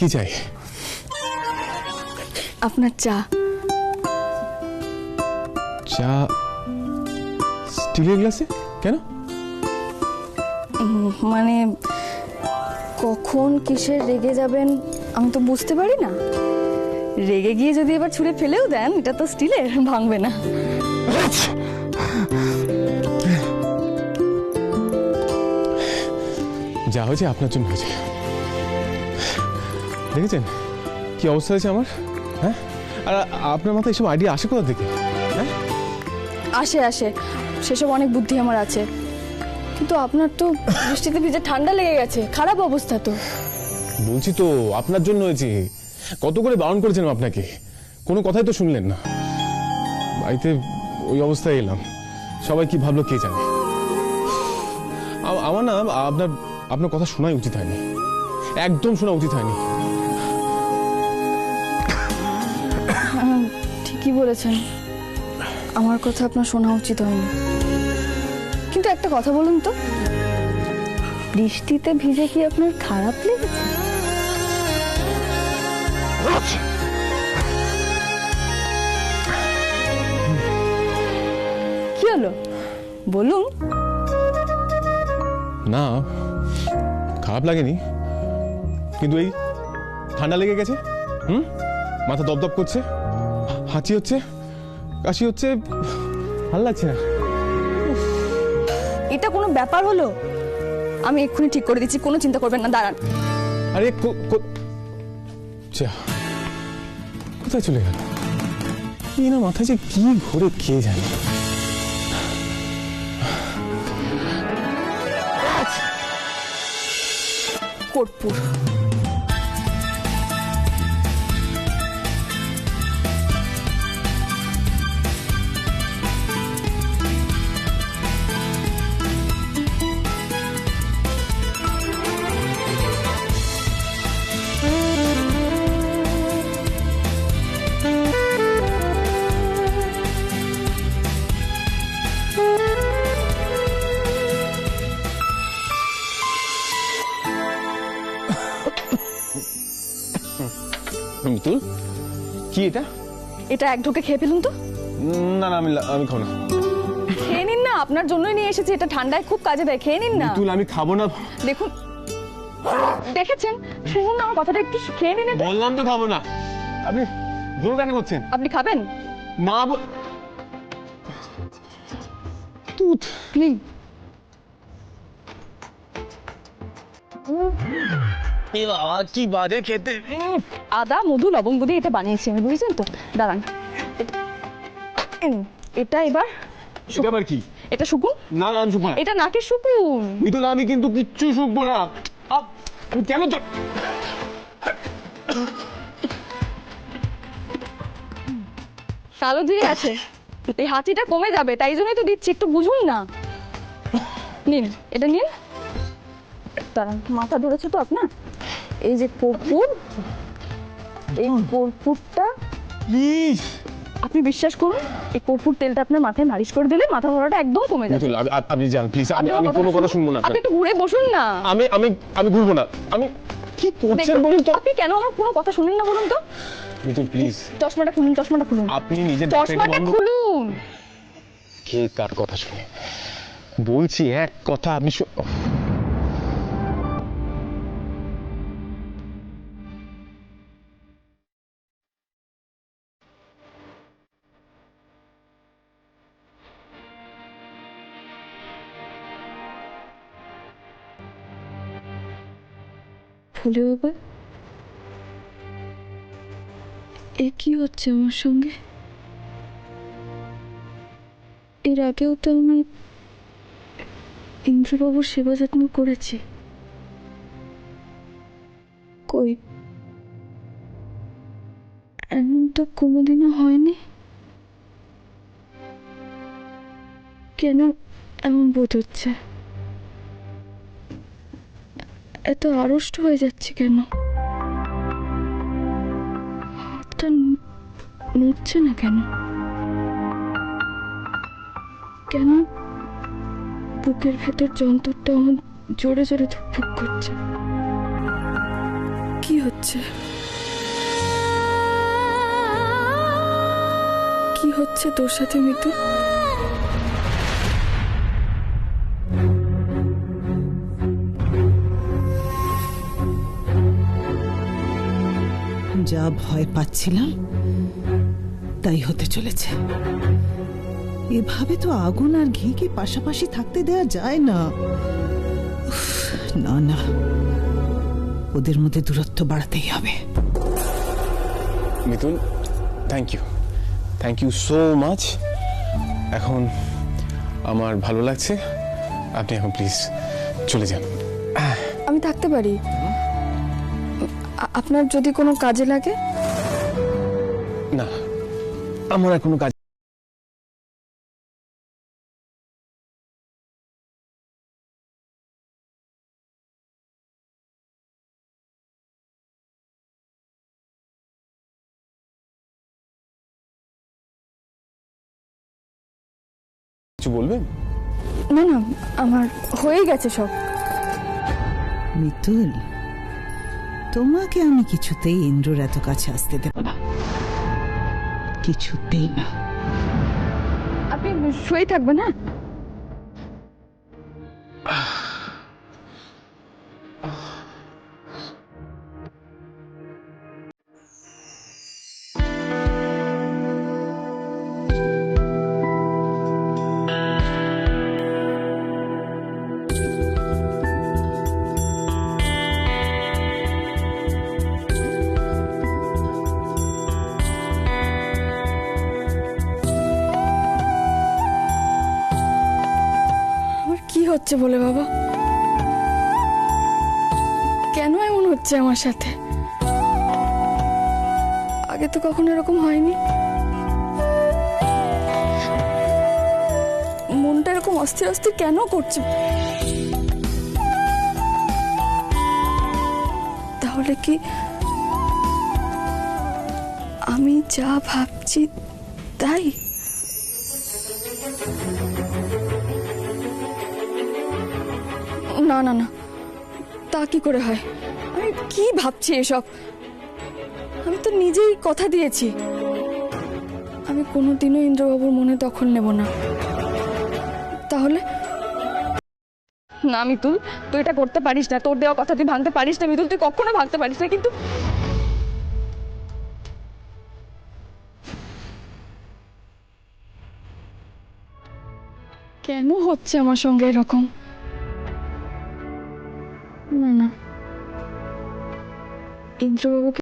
কি চাই? আপনার চা। চা স্টিলের গ্লাসে কেন? মানে কখন কিসের রেগে যাবেন আমি তো বুঝতে পারি না। রেগে গিয়ে যদি এবার ছুঁড়ে ফেলেও দেন, এটা তো স্টিলের, ভাঙবে না। যা হয়েছে আপনার জন্য হয়েছে। দেখেছেন কি অবস্থা হয়েছে আমার? হ্যাঁ, আর আপনার মাথায় এসব আইডিয়া আসে কোথা থেকে? হ্যাঁ, আসে আসে, সেসব অনেক বুদ্ধি আমার আছে, কিন্তু আপনার তো বৃষ্টিতে ভিজে ঠান্ডা লেগে গেছে, খারাপ অবস্থা তো। বলছি তো আপনার জন্য হয়েছে। কত করে বারণ করেছেন আপনাকে, কোনো কথাই তো শুনলেন না। বাড়িতে ওই অবস্থায় এলাম, সবাই কি ভাবলো কে জানে। আমার না আপনার কথা শোনাই উচিত হয়নি, একদম শোনা উচিত হয়নি। ঠিকই বলেছেন, আমার কথা আপনার শোনা উচিত হয়নি। কিন্তু একটা কথা বলুন তো, বৃষ্টিতে ভিজে কি আপনার খারাপ লেগেছে? কি হলো বলুন? না, খারাপ লাগেনি, কিন্তু এই ঠান্ডা লেগে গেছে। মাথা দপদপ করছে, হাঁচি হচ্ছে, কাশি হচ্ছে, ভালো লাগছে না। এটা কোনো ব্যাপার হলো? আমি এক্ষুনি ঠিক করে দিচ্ছি, কোনো চিন্তা করবেন না, দাঁড়ান। আরে কোথায় চলে গেল? কি না মাথায় যে কি ঘুরে কে জানে। কর্পূর। মিতুল, কি এটা? এটা এক ঢোকে খেয়ে ফেলুন তো। না না, আমি খাবো না। খেয়ে নিন না, আপনার জন্যই নিয়ে এসেছি, এটা ঠান্ডায় খুব কাজে দেয়, খেয়ে নিন না। মিতুল, আমি খাবো না। দেখুন, দেখেছেন, শুনুন না আমার কথাটা, একটু খেয়ে নিন। বললাম তো খাবো না। আপনি জোর কেন করছেন? আপনি খাবেন না, তুত প্লিজ। কি বাজে খেতে। আদা, মধু, লবঙ্গ দিয়ে এটা বানিয়েছি আমি, বুঝছেন তো? দাঁড়ান, এটা এবার এটা আবার কি? এটা শুকুন। না না, আমি শুকবো না। এটা নাকে শুকুন। মিতুল, আমি কিন্তু কিচ্ছু শুকবো না। কেন তো? কালো জিরে আছে, এই হাঁচিটা কমে যাবে, তাই জন্যই তো দিচ্ছি, একটু বুঝুন না। নিন, এটা নিন। দাঁড়ান, মাথা ধরেছে তো আপনার। এই যে কর্পূর, এই কর্পূরটা প্লিজ আপনি বিশ্বাস করুন, এই কর্পূর তেলটা আপনার মাথায় মালিশ করে দিলে মাথা ধরাটা একদম কমে যাবে। মিতুল, আপনি যান প্লিজ, আমি কোনো কথা শুনবো না। আপনি একটু ঘুরে বসুন না। আমি ঘুরবো না। আমি কি করছেন বলুন তো? আপনি কেন আমার কোনো কথা শুনেন না বলুন তো? মিতুল প্লিজ, চশমাটা খুলুন, চশমাটা খুলুন। আপনি নিজের চশমাটা খুলুন। কে কার কথা শুনে? বলছি এক কথা, আমি ফুলে বাবা, এ কি হচ্ছে আমার সঙ্গে? এর আগেও তো আমি ইন্দ্রবাবুর সেবা যত্ন করেছি, কই এমন তো কোনোদিনও হয়নি। কেন এমন বোধ হচ্ছে? এত আড়ষ্ট হয়ে যাচ্ছে কেন? হাতটা নড়ছে না কেন? কেন বুকের ভেতর যন্ত্রটা আমার জোরে জোরে ধুকপুক করছে? কি কি হচ্ছে? কি হচ্ছে তোর সাথে মিতু? যা ভয় পাচ্ছিলাম তাই হতে চলেছে। এভাবে তো আগুন আর ঘিকে পাশাপাশি থাকতে দেয়া যায় না। উফ, না না, ওদের মধ্যে দূরত্ব বাড়াতেই হবে। মিথুন, থ্যাংক ইউ সো মাচ। এখন আমার ভালো লাগছে। আপনি এখন প্লিজ চলে যান। আমি থাকতে পারি, আপনার যদি কোনো কাজে লাগে। না, আমার আর কোনো কাজ। কিছু বলবেন? না না, আমার হয়ে গেছে সব। মিতুল, তোমাকে আমি কিছুতেই ইন্দ্রর এত কাছে আসতে দেব না, কিছুতেই না। আপনি শুয়ে থাকবেন? হ্যাঁ, কি হচ্ছে বলে বাবা? কেন এমন হচ্ছে আমার সাথে? আগে তো কখনো এরকম হয়নি। মনটা এরকম অস্থির অস্থির কেন করছে? তাহলে কি আমি যা ভাবছি তাই? না না না, তা কি করে হয়? আমি কি ভাবছি এসব? আমি তো নিজেই কথা দিয়েছি আমি কোনোদিনও ইন্দ্রবাবুর মনে দখল নেব না। তাহলে না মিতুল, তুই এটা করতে পারিস না। তোর দেওয়া কথা তুই ভাঙতে পারিস না মিতুল, তুই কখনো ভাঙতে পারিস না। কিন্তু কেন হচ্ছে আমার সঙ্গে এরকম? না না, ইন্দ্রবাবুকে